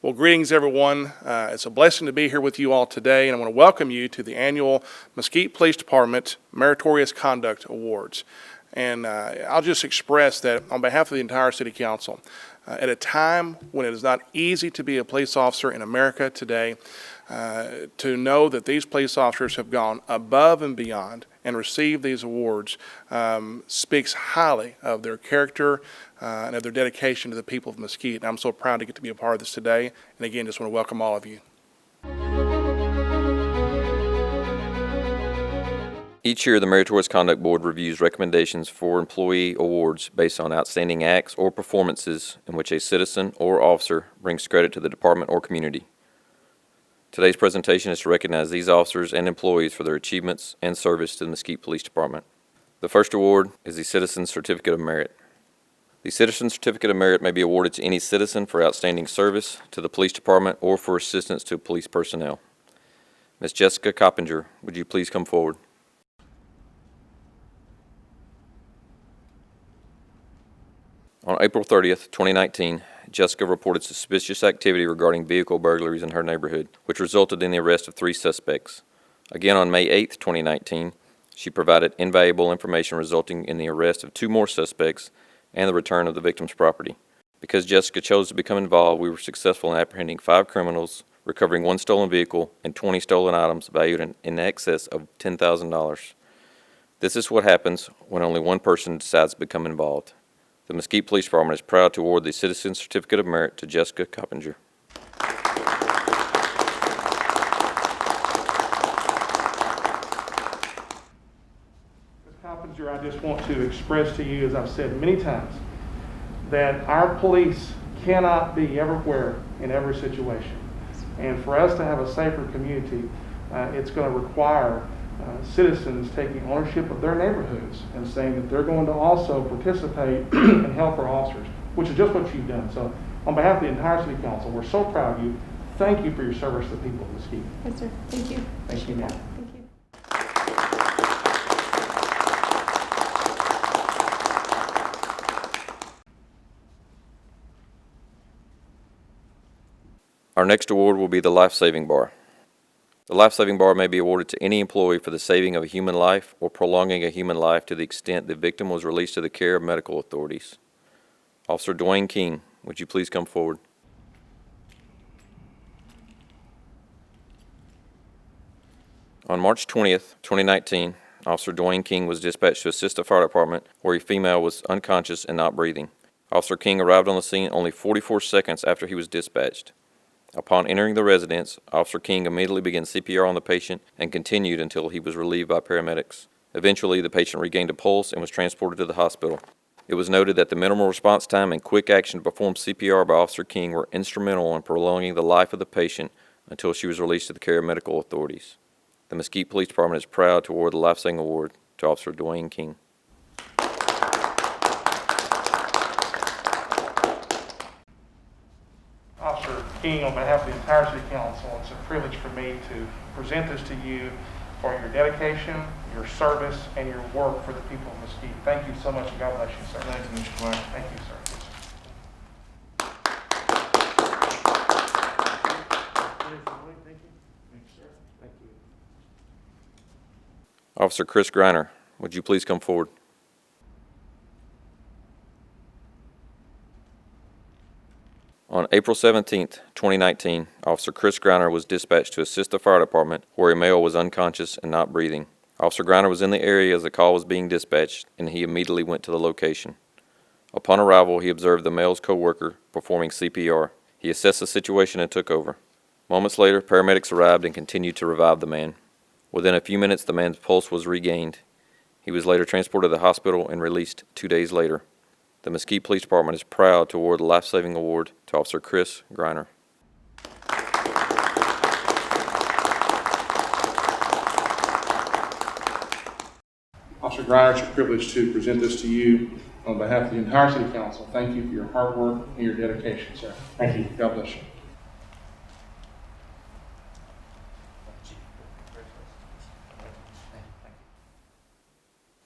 Well, greetings, everyone. It's a blessing to be here with you all today, and I want to welcome you to the annual Mesquite Police Department Meritorious Conduct Awards. And I'll just express that on behalf of the entire City Council, at a time when it is not easy to be a police officer in America today, to know that these police officers have gone above and beyond and received these awards speaks highly of their character and of their dedication to the people of Mesquite. And I'm so proud to get to be a part of this today. And again, just want to welcome all of you. Each year, the Meritorious Conduct Board reviews recommendations for employee awards based on outstanding acts or performances in which a citizen or officer brings credit to the department or community. Today's presentation is to recognize these officers and employees for their achievements and service to the Mesquite Police Department. The first award is the Citizen Certificate of Merit. The Citizen Certificate of Merit may be awarded to any citizen for outstanding service to the police department or for assistance to police personnel. Ms. Jessica Coppinger, would you please come forward? On April 30th, 2019, Jessica reported suspicious activity regarding vehicle burglaries in her neighborhood, which resulted in the arrest of 3 suspects. Again, on May 8th, 2019, she provided invaluable information resulting in the arrest of 2 more suspects and the return of the victim's property. Because Jessica chose to become involved, we were successful in apprehending 5 criminals, recovering 1 stolen vehicle and 20 stolen items valued in excess of $10,000. This is what happens when only one person decides to become involved. The Mesquite Police Department is proud to award the Citizen Certificate of Merit to Jessica Coppinger. Ms. Coppinger, I just want to express to you, as I've said many times, that our police cannot be everywhere in every situation. And for us to have a safer community, it's going to require citizens taking ownership of their neighborhoods and saying that they're going to also participate and help our officers, which is just what you've done. So on behalf of the entire City Council, we're so proud of you. Thank you for your service to the people of Mesquite. Yes, sir. Thank you. Thank you, ma'am. Thank you. Our next award will be the Life Saving Bar. The Life Saving Bar may be awarded to any employee for the saving of a human life or prolonging a human life to the extent the victim was released to the care of medical authorities. Officer Dwayne King, would you please come forward? On March 20th, 2019, Officer Dwayne King was dispatched to assist the fire department where a female was unconscious and not breathing. Officer King arrived on the scene only 44 seconds after he was dispatched. Upon entering the residence, Officer King immediately began CPR on the patient and continued until he was relieved by paramedics. Eventually, the patient regained a pulse and was transported to the hospital. It was noted that the minimal response time and quick action to perform CPR by Officer King were instrumental in prolonging the life of the patient until she was released to the care of medical authorities. The Mesquite Police Department is proud to award the Life Saving Award to Officer Dwayne King. Officer King, on behalf of the entire City Council, it's a privilege for me to present this to you for your dedication, your service, and your work for the people of Mesquite. Thank you so much, and God bless you, sir. Thank you, Mr. Clark. Thank you, sir. Officer Chris Griner, would you please come forward? On April 17th, 2019, Officer Chris Griner was dispatched to assist the fire department where a male was unconscious and not breathing. Officer Griner was in the area as the call was being dispatched, and he immediately went to the location. Upon arrival, he observed the male's co-worker performing CPR. He assessed the situation and took over. Moments later, paramedics arrived and continued to revive the man. Within a few minutes, the man's pulse was regained. He was later transported to the hospital and released 2 days later. The Mesquite Police Department is proud to award the Life Saving Award to Officer Chris Griner. Officer Griner, it's a privilege to present this to you on behalf of the entire City Council. Thank you for your hard work and your dedication, sir. Thank you. God bless you.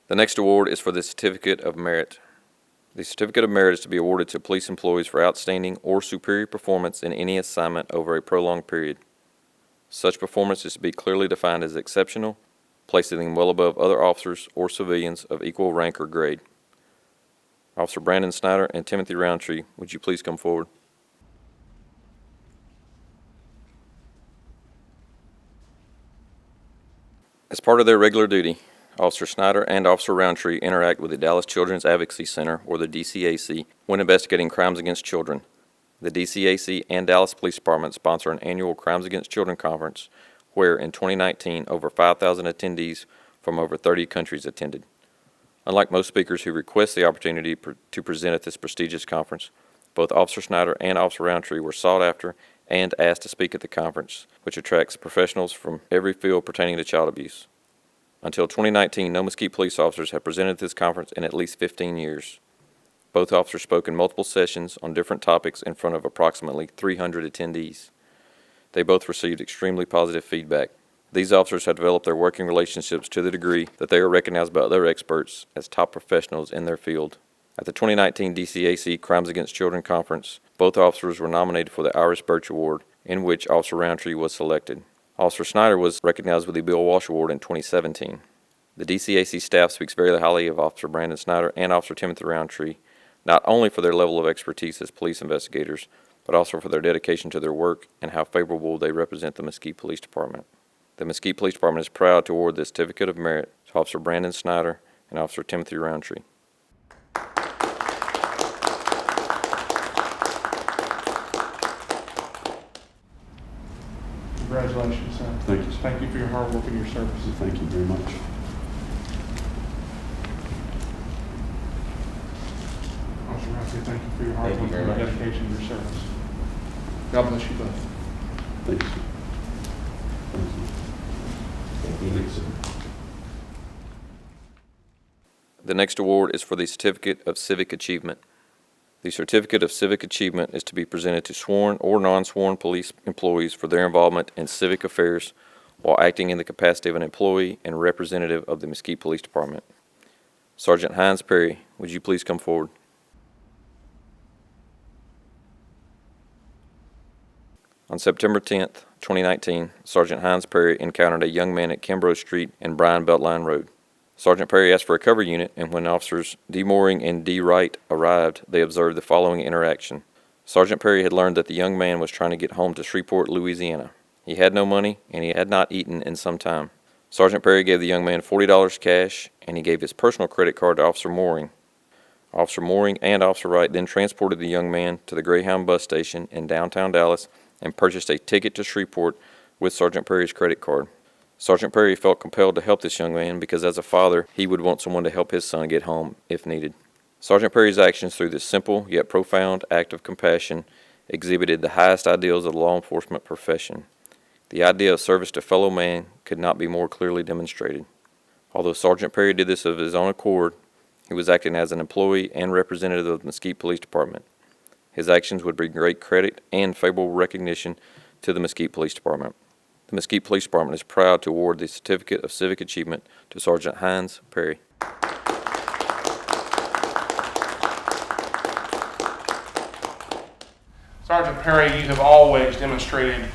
The next award is for the Certificate of Merit. The Certificate of Merit is to be awarded to police employees for outstanding or superior performance in any assignment over a prolonged period. Such performance is to be clearly defined as exceptional, placing them well above other officers or civilians of equal rank or grade. Officer Brandon Snyder and Timothy Roundtree, would you please come forward? As part of their regular duty, Officer Snyder and Officer Roundtree interact with the Dallas Children's Advocacy Center, or the DCAC, when investigating crimes against children. The DCAC and Dallas Police Department sponsor an annual Crimes Against Children conference where, in 2019, over 5,000 attendees from over 30 countries attended. Unlike most speakers who request the opportunity to present at this prestigious conference, both Officer Snyder and Officer Roundtree were sought after and asked to speak at the conference, which attracts professionals from every field pertaining to child abuse. Until 2019, no Mesquite police officers have presented at this conference in at least 15 years. Both officers spoke in multiple sessions on different topics in front of approximately 300 attendees. They both received extremely positive feedback. These officers have developed their working relationships to the degree that they are recognized by other experts as top professionals in their field. At the 2019 DCAC Crimes Against Children Conference, both officers were nominated for the Iris Birch Award, in which Officer Roundtree was selected. Officer Snyder was recognized with the Bill Walsh Award in 2017. The DCAC staff speaks very highly of Officer Brandon Snyder and Officer Timothy Roundtree, not only for their level of expertise as police investigators, but also for their dedication to their work and how favorable they represent the Mesquite Police Department. The Mesquite Police Department is proud to award the Certificate of Merit to Officer Brandon Snyder and Officer Timothy Roundtree. Congratulations, sir. Thank you. Thank you for your hard work and your service. Thank you very much. Officer Roundtree, thank you for your hard Thank you work very and your much. dedication to your service. God bless you both. Thank you, sir. Thank you. Thank you, sir. The next award is for the Certificate of Civic Achievement. The Certificate of Civic Achievement is to be presented to sworn or non-sworn police employees for their involvement in civic affairs while acting in the capacity of an employee and representative of the Mesquite Police Department. Sergeant Hines Perry, would you please come forward? On September 10th, 2019, Sergeant Hines Perry encountered a young man at Kimbrough Street and Bryan Beltline Road. Sergeant Perry asked for a cover unit, and when officers D. Mooring and D. Wright arrived, they observed the following interaction. Sergeant Perry had learned that the young man was trying to get home to Shreveport, Louisiana. He had no money, and he had not eaten in some time. Sergeant Perry gave the young man $40 cash, and he gave his personal credit card to Officer Mooring. Officer Mooring and Officer Wright then transported the young man to the Greyhound bus station in downtown Dallas and purchased a ticket to Shreveport with Sergeant Perry's credit card. Sergeant Perry felt compelled to help this young man because as a father, he would want someone to help his son get home if needed. Sergeant Perry's actions through this simple yet profound act of compassion exhibited the highest ideals of the law enforcement profession. The idea of service to fellow man could not be more clearly demonstrated. Although Sergeant Perry did this of his own accord, he was acting as an employee and representative of the Mesquite Police Department. His actions would bring great credit and favorable recognition to the Mesquite Police Department. The Mesquite Police Department is proud to award the Certificate of Civic Achievement to Sergeant Hines Perry. Sergeant Perry, you have always demonstrated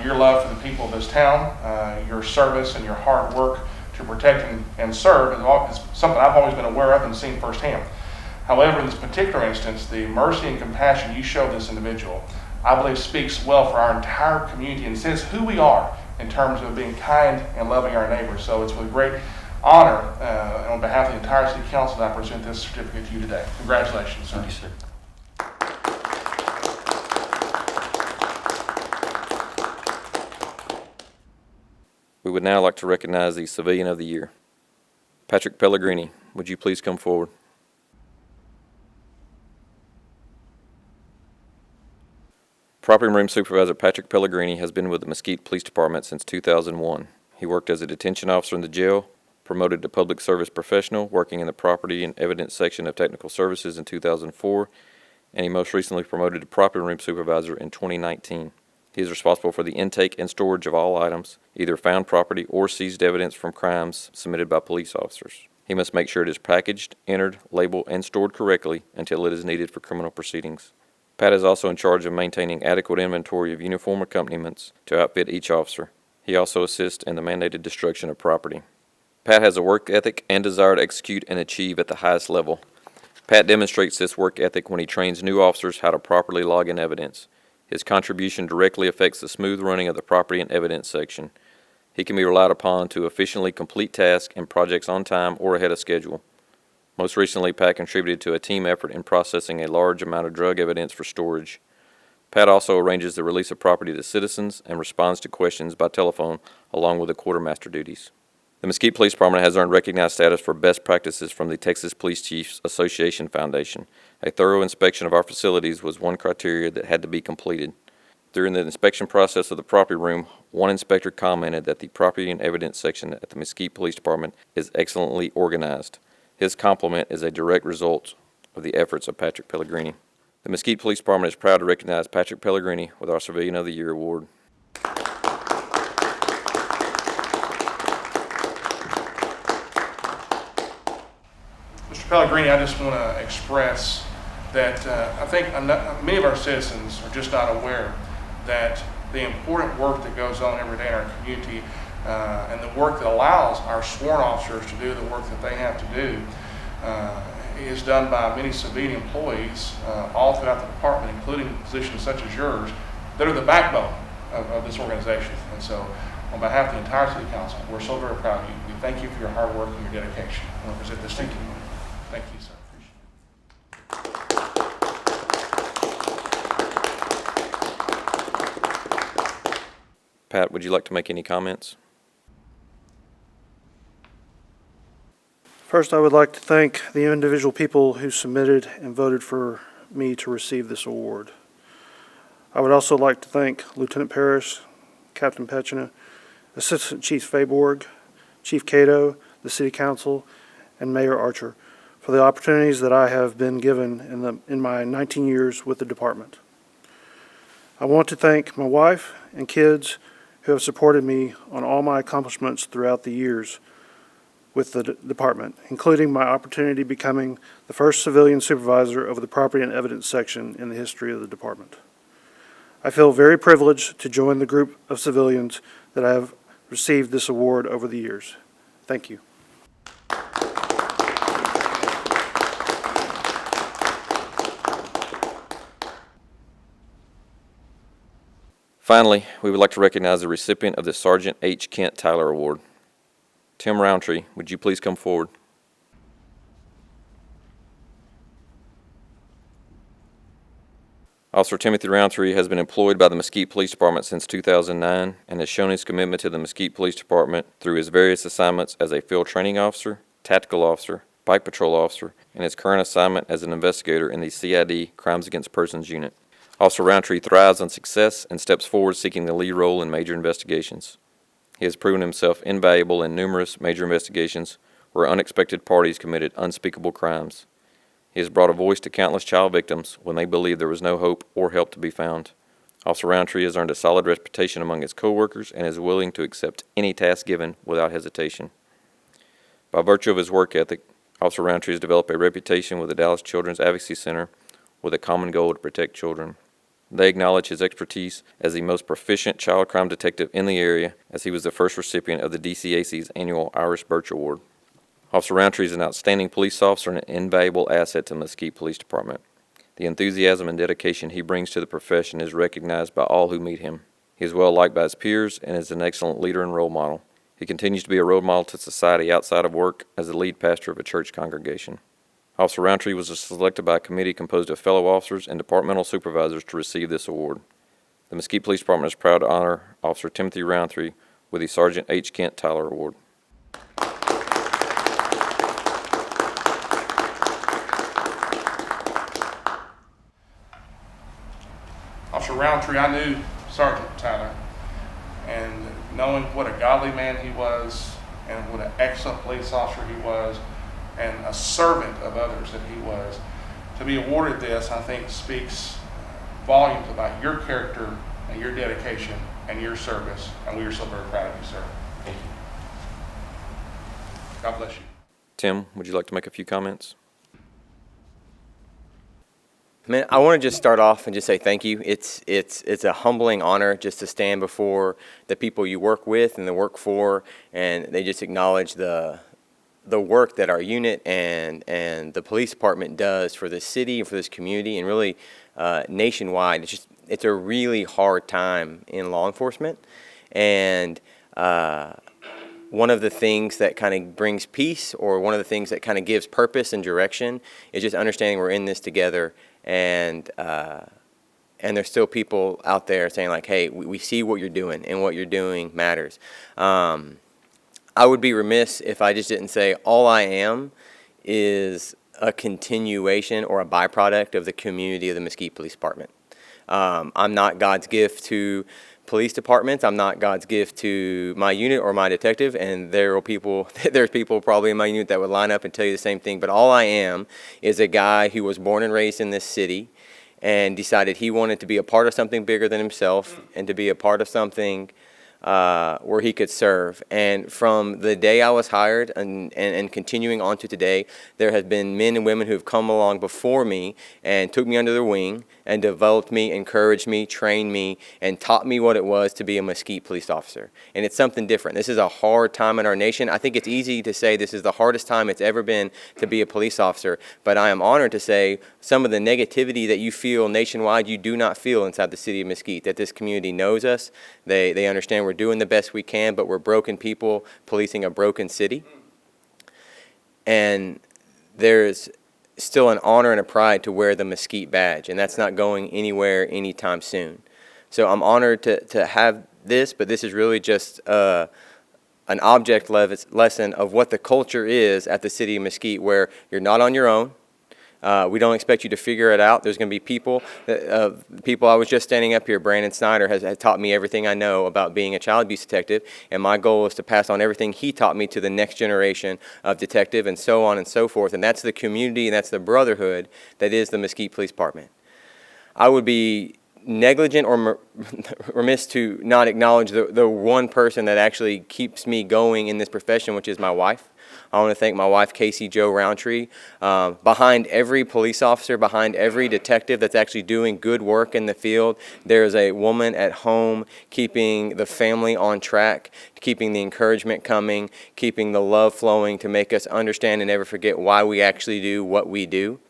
your love for the people of this town. Your service and your hard work to protect and serve is something I've always been aware of and seen firsthand. However, in this particular instance, the mercy and compassion you show this individual, I believe, speaks well for our entire community and says who we are in terms of being kind and loving our neighbors. So it's with great honor, on behalf of the entire City Council, that I present this certificate to you today. Congratulations, sir. Thank you, sir. We would now like to recognize the Civilian of the Year. Patrick Pellegrini, would you please come forward? Property Room Supervisor Patrick Pellegrini has been with the Mesquite Police Department since 2001. He worked as a detention officer in the jail, promoted to public service professional, working in the property and evidence section of technical services in 2004, and he most recently promoted to Property Room Supervisor in 2019. He is responsible for the intake and storage of all items, either found property or seized evidence from crimes submitted by police officers. He must make sure it is packaged, entered, labeled, and stored correctly until it is needed for criminal proceedings. Pat is also in charge of maintaining adequate inventory of uniform accompaniments to outfit each officer. He also assists in the mandated destruction of property. Pat has a work ethic and desire to execute and achieve at the highest level. Pat demonstrates this work ethic when he trains new officers how to properly log in evidence. His contribution directly affects the smooth running of the property and evidence section. He can be relied upon to efficiently complete tasks and projects on time or ahead of schedule. Most recently, Pat contributed to a team effort in processing a large amount of drug evidence for storage. Pat also arranges the release of property to citizens and responds to questions by telephone along with the quartermaster duties. The Mesquite Police Department has earned recognized status for best practices from the Texas Police Chiefs Association Foundation. A thorough inspection of our facilities was one criteria that had to be completed. During the inspection process of the property room, one inspector commented that the property and evidence section at the Mesquite Police Department is excellently organized. His compliment is a direct result of the efforts of Patrick Pellegrini. The Mesquite Police Department is proud to recognize Patrick Pellegrini with our Civilian of the Year Award. Mr. Pellegrini, I just want to express that I think many of our citizens are just not aware that the important work that goes on every day in our community and the work that allows our sworn officers to do the work that they have to do is done by many civilian employees all throughout the department, including positions such as yours, that are the backbone of this organization. And so, on behalf of the entire City Council, we're so very proud of you. We thank you for your hard work and your dedication. I want to present this to you. Thank you, sir. Pat, would you like to make any comments? First, I would like to thank the individual people who submitted and voted for me to receive this award. I would also like to thank Lieutenant Parrish, Captain Petchina, Assistant Chief Fayborg, Chief Cato, the City Council, and Mayor Archer for the opportunities that I have been given in my 19 years with the department. I want to thank my wife and kids who have supported me on all my accomplishments throughout the years with the department, including my opportunity becoming the first civilian supervisor of the property and evidence section in the history of the department. I feel very privileged to join the group of civilians that have received this award over the years. Thank you. Finally, we would like to recognize the recipient of the Sergeant H. Kent Tyler Award. Tim Roundtree, would you please come forward? Officer Timothy Roundtree has been employed by the Mesquite Police Department since 2009 and has shown his commitment to the Mesquite Police Department through his various assignments as a field training officer, tactical officer, bike patrol officer, and his current assignment as an investigator in the CID Crimes Against Persons Unit. Officer Roundtree thrives on success and steps forward seeking the lead role in major investigations. He has proven himself invaluable in numerous major investigations where unexpected parties committed unspeakable crimes. He has brought a voice to countless child victims when they believed there was no hope or help to be found. Officer Roundtree has earned a solid reputation among his co-workers and is willing to accept any task given without hesitation. By virtue of his work ethic, Officer Roundtree has developed a reputation with the Dallas Children's Advocacy Center with a common goal to protect children. They acknowledge his expertise as the most proficient child crime detective in the area, as he was the first recipient of the DCAC's annual Irish Birch Award. Officer Roundtree is an outstanding police officer and an invaluable asset to the Mesquite Police Department. The enthusiasm and dedication he brings to the profession is recognized by all who meet him. He is well liked by his peers and is an excellent leader and role model. He continues to be a role model to society outside of work as the lead pastor of a church congregation. Officer Roundtree was selected by a committee composed of fellow officers and departmental supervisors to receive this award. The Mesquite Police Department is proud to honor Officer Timothy Roundtree with the Sergeant H. Kent Tyler Award. Officer Roundtree, I knew Sergeant Tyler, and knowing what a godly man he was and what an excellent police officer he was and a servant of others that he was, to be awarded this, I think, speaks volumes about your character and your dedication and your service, and we are so very proud of you, sir. Thank you. God bless you. Tim, would you like to make a few comments? Man, I want to just start off and just say thank you. It's a humbling honor just to stand before the people you work with and the work for, and they just acknowledge the work that our unit and the police department does for the city and for this community and really nationwide. It's a really hard time in law enforcement, and one of the things that kind of brings peace, or one of the things that kind of gives purpose and direction, is just understanding we're in this together. And there's still people out there saying like, hey, we see what you're doing, and what you're doing matters. I would be remiss if I just didn't say all I am is a continuation or a byproduct of the community of the Mesquite Police Department. I'm not God's gift to police departments. I'm not God's gift to my unit or my detective, and there's people probably in my unit that would line up and tell you the same thing. But all I am is a guy who was born and raised in this city and decided he wanted to be a part of something bigger than himself and to be a part of something where he could serve. And from the day I was hired and continuing on to today, there have been men and women who have come along before me and took me under their wing and developed me, encouraged me, trained me, and taught me what it was to be a Mesquite police officer. And it's something different. This is a hard time in our nation. I think it's easy to say this is the hardest time it's ever been to be a police officer, but I am honored to say some of the negativity that you feel nationwide, you do not feel inside the city of Mesquite, that this community knows us. They understand we're doing the best we can, but we're broken people policing a broken city. And there's still an honor and a pride to wear the Mesquite badge, and that's not going anywhere anytime soon. So I'm honored to have this, but this is really just an object lesson of what the culture is at the city of Mesquite, where you're not on your own. We don't expect you to figure it out. There's going to be people I was just standing up here, Brandon Snyder has taught me everything I know about being a child abuse detective, and my goal is to pass on everything he taught me to the next generation of detective, and so on and so forth. And that's the community, and that's the brotherhood that is the Mesquite Police Department. I would be negligent or remiss to not acknowledge the one person that actually keeps me going in this profession, which is my wife. I want to thank my wife, Casey Jo Roundtree. Behind every police officer, behind every detective that's actually doing good work in the field, there's a woman at home keeping the family on track, keeping the encouragement coming, keeping the love flowing to make us understand and never forget why we actually do what we do.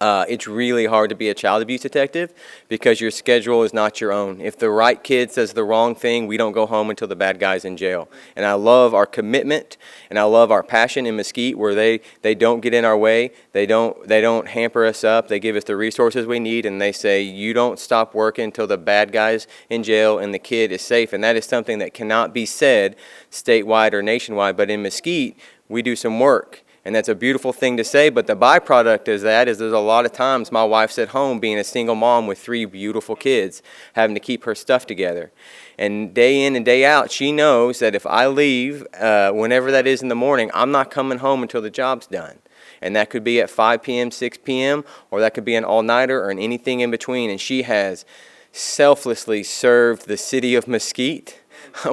It's really hard to be a child abuse detective because your schedule is not your own. If the right kid says the wrong thing, we don't go home until the bad guy's in jail. And I love our commitment, and I love our passion in Mesquite, where they don't get in our way. They don't hamper us up. They give us the resources we need, and they say, you don't stop working until the bad guy's in jail and the kid is safe. And that is something that cannot be said statewide or nationwide. But in Mesquite, we do some work. And that's a beautiful thing to say, but the byproduct of that is there's a lot of times my wife's at home being a single mom with 3 beautiful kids, having to keep her stuff together. And day in and day out, she knows that if I leave, whenever that is in the morning, I'm not coming home until the job's done. And that could be at 5 p.m., 6 p.m., or that could be an all-nighter or anything in between. And she has selflessly served the city of Mesquite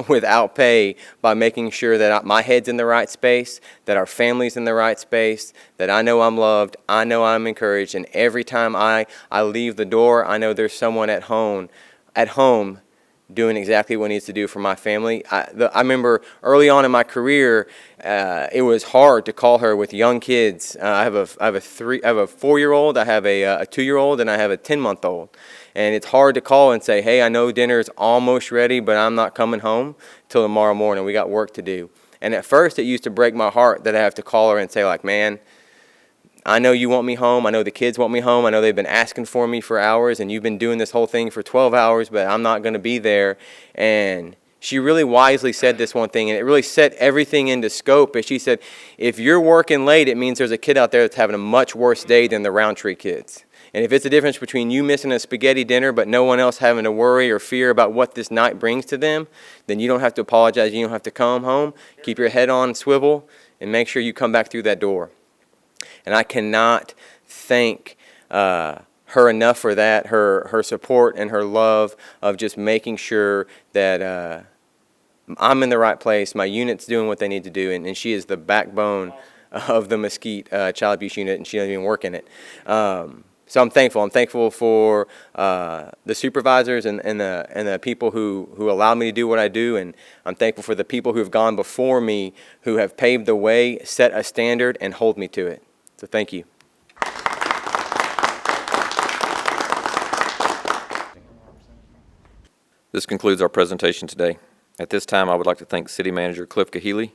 without pay by making sure that my head's in the right space, that our family's in the right space, that I know I'm loved, I know I'm encouraged, and every time I leave the door, I know there's someone at home doing exactly what needs to do for my family. I remember early on in my career, it was hard to call her with young kids. I have a 4-year-old, I have a 2-year-old, and I have a 10-month-old. And it's hard to call and say, hey, I know dinner's almost ready, but I'm not coming home till tomorrow morning. We got work to do. And at first, it used to break my heart that I have to call her and say, like, man, I know you want me home. I know the kids want me home. I know they've been asking for me for hours, and you've been doing this whole thing for 12 hours, but I'm not going to be there. And she really wisely said this one thing, and it really set everything into scope. But she said, if you're working late, it means there's a kid out there that's having a much worse day than the Roundtree kids. And if it's the difference between you missing a spaghetti dinner but no one else having to worry or fear about what this night brings to them, then you don't have to apologize. You don't have to come home. Keep your head on swivel and make sure you come back through that door. And I cannot thank her enough for that, her support and her love of just making sure that I'm in the right place, my unit's doing what they need to do, and she is the backbone of the Mesquite Child Abuse Unit, and she doesn't even work in it. So I'm thankful. I'm thankful for the supervisors and the people who allow me to do what I do, and I'm thankful for the people who have gone before me, who have paved the way, set a standard, and hold me to it. So thank you. This concludes our presentation today. At this time, I would like to thank City Manager Cliff Kahili,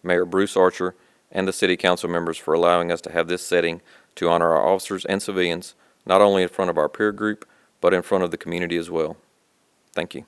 Mayor Bruce Archer, and the City Council members for allowing us to have this setting to honor our officers and civilians, not only in front of our peer group, but in front of the community as well. Thank you.